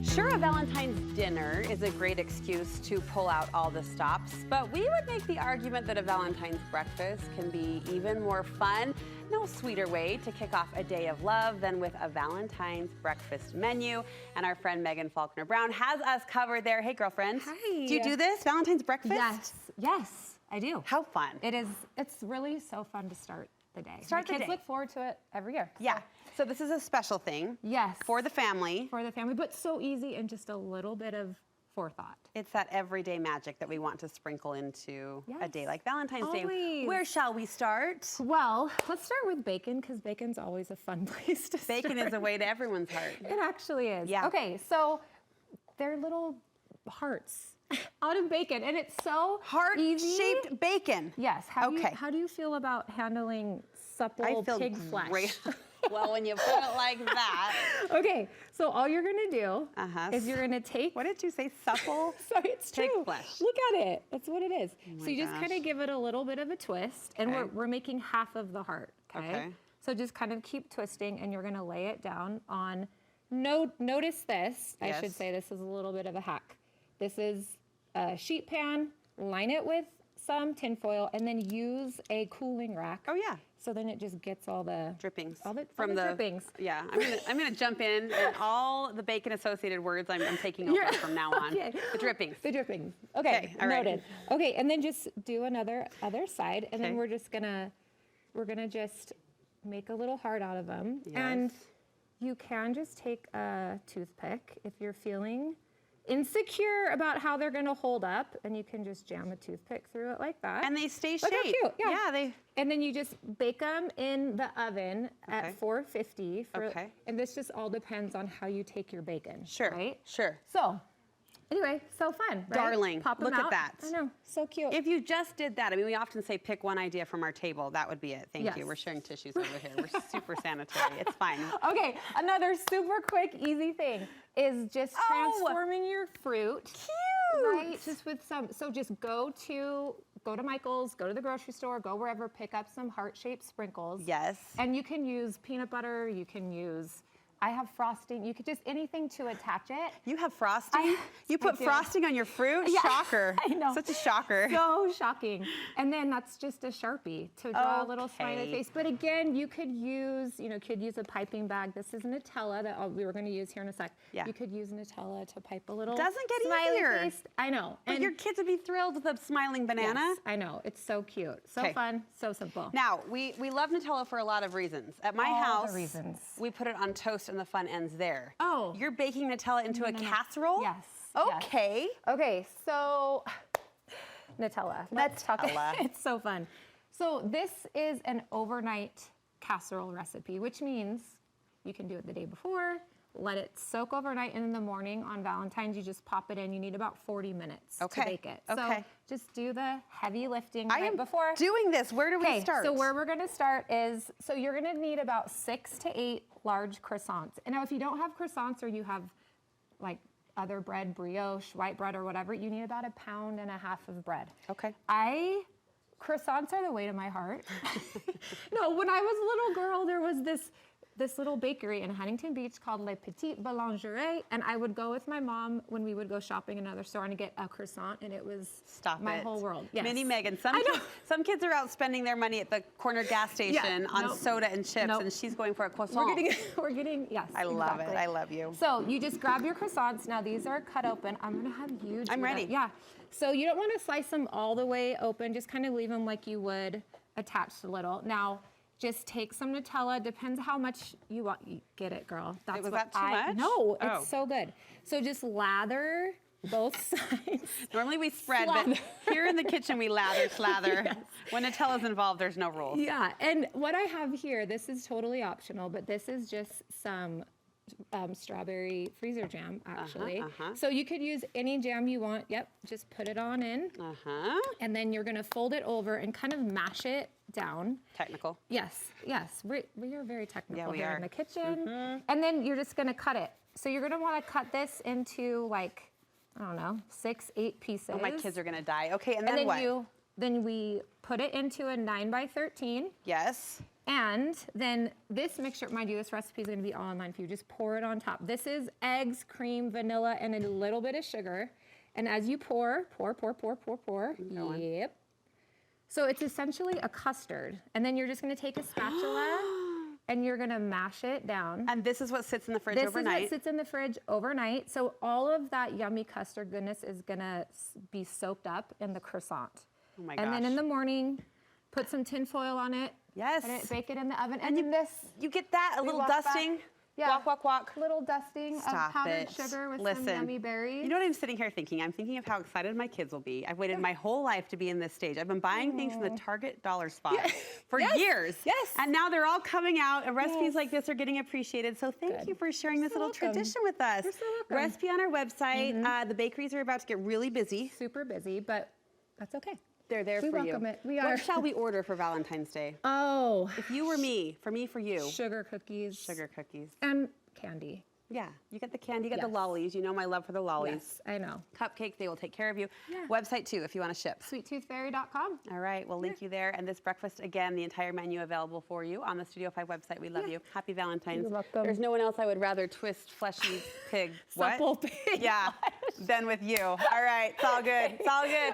Sure, a Valentine's dinner is a great excuse to pull out all the stops, but we would make the argument that a Valentine's breakfast can be even more fun. No sweeter way to kick off a day of love than with a Valentine's breakfast menu. And our friend Faulkner Brown has us covered there. Hey, girlfriend. Hi. Do you do this, Valentine's breakfast? Yes, I do. How fun. It's really so fun to start the day. My kids look forward to it every year. Yeah. So this is a special thing. Yes. For the family. For the family, but so easy and just a little bit of forethought. It's that everyday magic that we want to sprinkle into a day like Valentine's Always. Day. Where shall we start? Well, let's start with bacon, because bacon's always a fun place to start. Bacon is a way to everyone's heart. It actually is. Yeah. Okay, so they're little hearts out of bacon, and it's so easy. Heart-shaped bacon. Yes. How do you feel about handling supple pig flesh? Great. Well, when you put it like that. Okay, so all you're gonna do is you're gonna take. What did you say? Supple? Sorry, it's pig true. flesh. Look at it. That's what it is. Oh so you just kind of give it a little bit of a twist, and we're making half of the heart. Okay. So just kind of keep twisting, and you're gonna lay it down on. Notice this. Yes. I should say this is a little bit of a hack. This is a sheet pan. Line it with some tinfoil, and then use a cooling rack. Oh yeah. So then it just gets all the drippings. All the drippings. Yeah, I'm gonna jump in, and all the bacon associated words I'm taking over from now on. Okay. The drippings. The drippings. Okay, noted. Okay, and then just do other side, and then we're gonna just make a little heart out of them. Yes. And you can just take a toothpick if you're feeling insecure about how they're going to hold up, and you can just jam a toothpick through it like that. And they stay Look how shaped. cute. Yeah. And then you just bake them in the oven at 450. And this just all depends on how you take your bacon. Sure. Right? Sure. So, anyway, so fun, right? Darling, Pop them look out. at that. I know, so cute. If you just did that, I mean, we often say pick one idea from our table. That would be it. Thank Yes. you. We're sharing tissues over here. We're super sanitary. It's fine. Okay, another super quick, easy thing is just transforming your fruit. Cute. Right, just with some, so just go to Michael's, go to the grocery store, go wherever, pick up some heart-shaped sprinkles. Yes. And you can use peanut butter, you can use, I have frosting, you could just anything to attach it. You have frosting? You put frosting on your fruit? Yeah, shocker. I know. Such a shocker. So shocking. And then that's just a Sharpie to draw a little smiley face. But again, you could use, a piping bag. This is Nutella that we were going to use here in a sec. Yeah. You could use Nutella to pipe a little Doesn't get smiley easier. face. I know. But your kids would be thrilled with a smiling banana. Yes, I know. It's so cute. So fun. So simple. Now, we love Nutella for a lot of reasons. At my house, we put it on toast and the fun ends there. Oh. You're baking Nutella into a casserole? Yes. Okay. Yes. Okay, so Nutella. Let's talk about it. It's so fun. So this is an overnight casserole recipe, which means you can do it the day before, let it soak overnight, and in the morning on Valentine's, you just pop it in. You need about 40 minutes to bake it. So just do the heavy lifting right before. Doing this. Where do we start? So where we're going to start is, so you're going to need about 6 to 8 large croissants. And now if you don't have croissants, or you have like other bread, brioche, white bread, or whatever, you need about 1.5 pounds of bread. Okay. Croissants are the way to my heart. No, when I was a little girl, there was this little bakery in Huntington Beach called Les Petites Boulangeries, and I would go with my mom when we would go shopping in another store and get a croissant, and it was my whole world. Yes. Mini Megan, some kids are out spending their money at the corner gas station on soda and chips, and she's going for a croissant. We're getting yes. I love it. I love you. So you just grab your croissants. Now these are cut open. I'm gonna have huge. I'm ready. Yeah. So you don't want to slice them all the way open. Just kind of leave them like you would attached a little. Now, just take some Nutella. Depends how much you want. You get it, girl. Was that too much? No, it's so good. So just lather both sides. Normally we spread, but here in the kitchen we lather, slather. Yes. When Nutella's involved, there's no rules. Yeah, and what I have here, this is totally optional, but this is just some strawberry freezer jam, actually. So you could use any jam you want. Yep, just put it on in. And then you're gonna fold it over and kind of mash it down. Technical. Yes, yes. We are very technical we here are. in the kitchen. And then you're just gonna cut it. So you're gonna wanna cut this into like, I don't know, 6, 8 pieces. Oh, my kids are gonna die. Okay, and then what? Then we put it into a 9 by 13. Yes. And then this mixture, mind you, this recipe is going to be all online for you. Just pour it on top. This is eggs, cream, vanilla, and a little bit of sugar. And as you pour. Yep. So it's essentially a custard. And then you're just going to take a spatula and you're going to mash it down. And this is what sits in the fridge overnight. This is what sits in the fridge overnight. So all of that yummy custard goodness is going to be soaked up in the croissant. Oh my gosh. And then in the morning, put some tin foil on it. Yes. Put it, bake it in the oven. And then you get that, a little dusting. Yeah. Walk. Little dusting of powdered sugar with some yummy berries. You know what I'm sitting here thinking? I'm thinking of how excited my kids will be. I've waited my whole life to be in this stage. I've been buying things from the Target dollar spot for years. Yes. And now they're all coming out, and recipes like this are getting appreciated. So thank you for sharing this little tradition with us. You're so welcome. Recipe on our website. The bakeries are about to get really busy. Super busy, but that's okay. They're there for you. We welcome it. We are. What shall we order for Valentine's Day? Oh. If you were me, for me, for you. Sugar cookies. Sugar cookies. And candy. Yeah, you get the candy, you get the lollies. You know my love for the lollies. Yes, I know. Cupcakes, they will take care of you. Yeah. Website too, if you want to ship. SweetToothFairy.com. All right, we'll link you there. And this breakfast, again, the entire menu available for you on the Studio 5 website. We love you. Happy Valentine's. You're welcome. There's no one else I would rather twist fleshy pig. Supple pig. Yeah, than with you. All right, it's all good. It's all good.